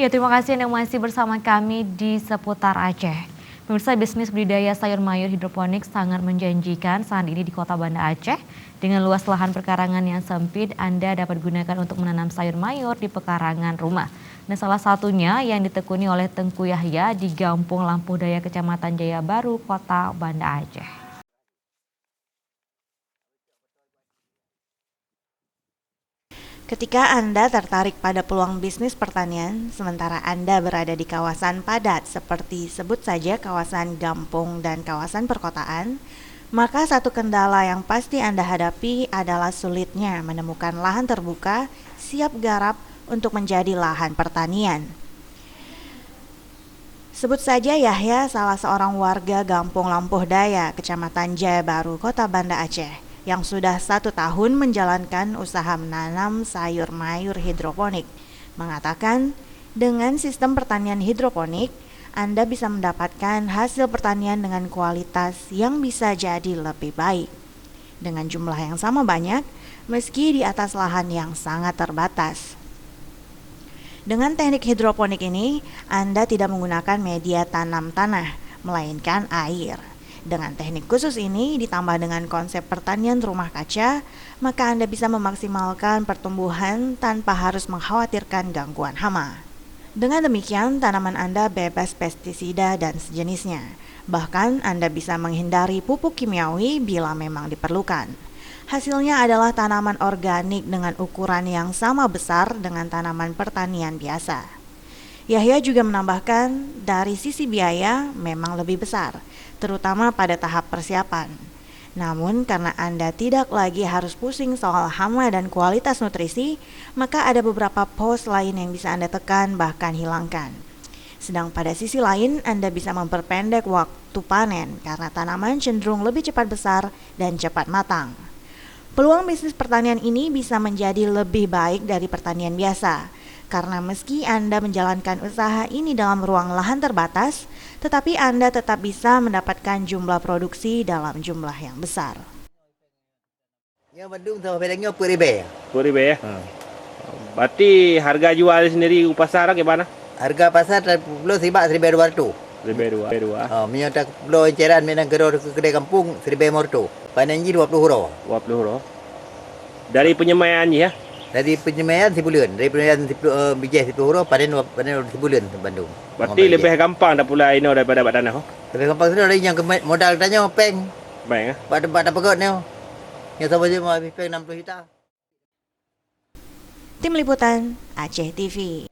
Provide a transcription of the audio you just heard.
Ya, terima kasih Anda masih bersama kami di seputar Aceh. Pemirsa, bisnis budidaya sayur mayur hidroponik sangat menjanjikan saat ini di Kota Banda Aceh. Dengan luas lahan perkarangan yang sempit, Anda dapat gunakan untuk menanam sayur mayur di pekarangan rumah. Nah, salah satunya yang ditekuni oleh Tengku Yahya di Gampung Lampuh Daya, Kecamatan Jaya Baru, Kota Banda Aceh. Ketika Anda tertarik pada peluang bisnis pertanian, sementara Anda berada di kawasan padat seperti sebut saja kawasan Gampung dan kawasan perkotaan, maka satu kendala yang pasti Anda hadapi adalah sulitnya menemukan lahan terbuka siap garap untuk menjadi lahan pertanian. Sebut saja Yahya, salah seorang warga Gampung Lampuh Daya, Kecamatan Jaya Baru, Kota Banda Aceh, yang sudah 1 tahun menjalankan usaha menanam sayur mayur hidroponik, mengatakan dengan sistem pertanian hidroponik, Anda bisa mendapatkan hasil pertanian dengan kualitas yang bisa jadi lebih baik. Dengan jumlah yang sama banyak, meski di atas lahan yang sangat terbatas. Dengan teknik hidroponik ini, Anda tidak menggunakan media tanam tanah, melainkan air. Dengan teknik khusus ini ditambah dengan konsep pertanian rumah kaca, maka Anda bisa memaksimalkan pertumbuhan tanpa harus mengkhawatirkan gangguan hama. Dengan demikian, tanaman Anda bebas pestisida dan sejenisnya. Bahkan Anda bisa menghindari pupuk kimiawi bila memang diperlukan. Hasilnya adalah tanaman organik dengan ukuran yang sama besar dengan tanaman pertanian biasa. Yahya juga menambahkan, dari sisi biaya memang lebih besar, terutama pada tahap persiapan. Namun karena Anda tidak lagi harus pusing soal hama dan kualitas nutrisi, maka ada beberapa pos lain yang bisa Anda tekan bahkan hilangkan. Sedang pada sisi lain, Anda bisa memperpendek waktu panen karena tanaman cenderung lebih cepat besar dan cepat matang. Peluang bisnis pertanian ini bisa menjadi lebih baik dari pertanian biasa. Karena meski Anda menjalankan usaha ini dalam ruang lahan terbatas, tetapi Anda tetap bisa mendapatkan jumlah produksi dalam jumlah yang besar. Ya, Bandung sama pedangnya Puribe. Puribe ya? Berarti harga jual sendiri di pasar gimana? Harga pasar pulau Sibak 1.200. 1.200. Minyak tak pulau Enceran Minang kedai kampung 1.500. Panenji 20 euro. 20 euro. Dari penyemaian ya? Dari penyemaian 10 bulan. Dari penyemaian bijih 10 euro, panen 10 bulan di Bandung. Berarti lebih gampang dah pula ini daripada buat tanah. Lebih gampang sudah dari yang modal tanya peng. Baik ya. Pada pegot ni. Yang sama je mau habis peng 60 juta. Tim Liputan Aceh TV.